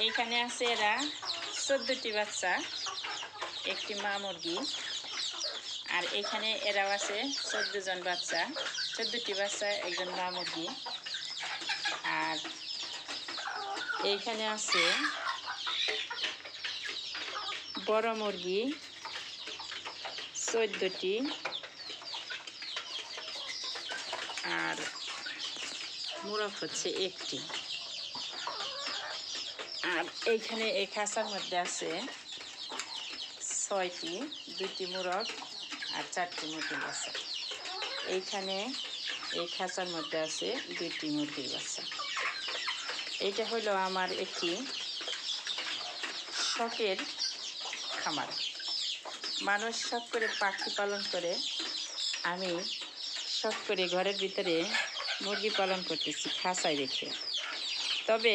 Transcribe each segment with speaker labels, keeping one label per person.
Speaker 1: এইখানে আছে এরা 14টি বাচ্চা, একটি মা মুরগি। আর এখানে এরাও আছে 14 জন বাচ্চা, 14টি বাচ্চা, একজন মা মুরগি। আর এইখানে আছে বড় মুরগি 14টি, আর মোরগ হচ্ছে একটি। আর এইখানে এই খাঁচার মধ্যে আছে 6টি, 2টি মোরগ আর 4টি মুরগির বাচ্চা। এইখানে এই খাঁচার মধ্যে আছে 2টি মুরগির বাচ্চা। এইটা হলো আমার একটি শখের খামার। মানুষ শখ করে পাখি পালন করে, আমি শখ করে ঘরের ভিতরে মুরগি পালন করতেছি খাঁচায় রেখে। তবে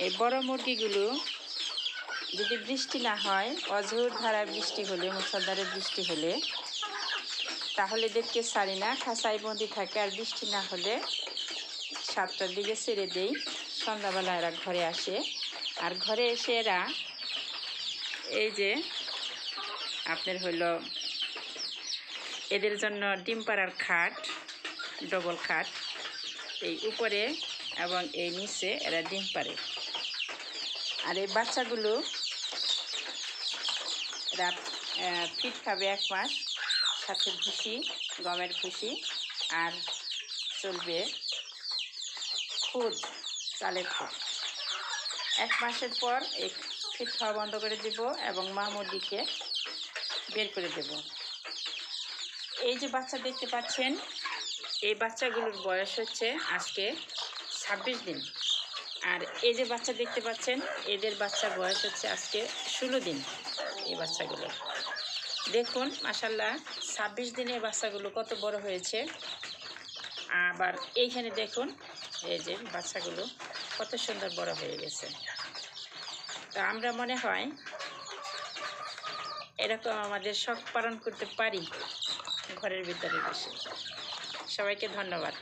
Speaker 1: এই বড় মুরগিগুলো যদি বৃষ্টি না হয়, অঝোর ধারায় বৃষ্টি হলে, মুষলধারে বৃষ্টি হলে, তাহলে দেখতে ছাড়ি না, খাঁচায় বন্দি থাকে। আর বৃষ্টি না হলে 7টার দিকে ছেড়ে দেই। সন্ধ্যাবেলা এরা ঘরে আসে। আর ঘরে এসে এরা এই যে আপনার হলো এদের জন্য ডিম পাড়ার খাট, ডবল খাট, এই উপরে এবং এই নিচে এরা ডিম পাড়ে। আর এই বাচ্চাগুলো এরা ফিট খাবে 1 মাস, সাথে ভুসি, গমের ভুসি, আর চলবে খুদ, চালের খুদ। 1 মাসের পর এই ফিট খাওয়া বন্ধ করে দেব এবং মা মুরগিকে বের করে দেব। এই যে বাচ্চা দেখতে পাচ্ছেন, এই বাচ্চাগুলোর বয়স হচ্ছে আজকে 26 দিন। আর এই যে বাচ্চা দেখতে পাচ্ছেন, এদের বাচ্চার বয়স হচ্ছে আজকে 16 দিন। এই বাচ্চাগুলো দেখুন, মাশাআল্লাহ 26 দিনে বাচ্চাগুলো কত বড় হয়েছে। আবার এইখানে দেখুন, এই যে বাচ্চাগুলো কত সুন্দর বড় হয়ে গেছে। তো আমরা মনে হয় এরকম আমাদের শখ পালন করতে পারি ঘরের ভিতরে বসে। সবাইকে ধন্যবাদ।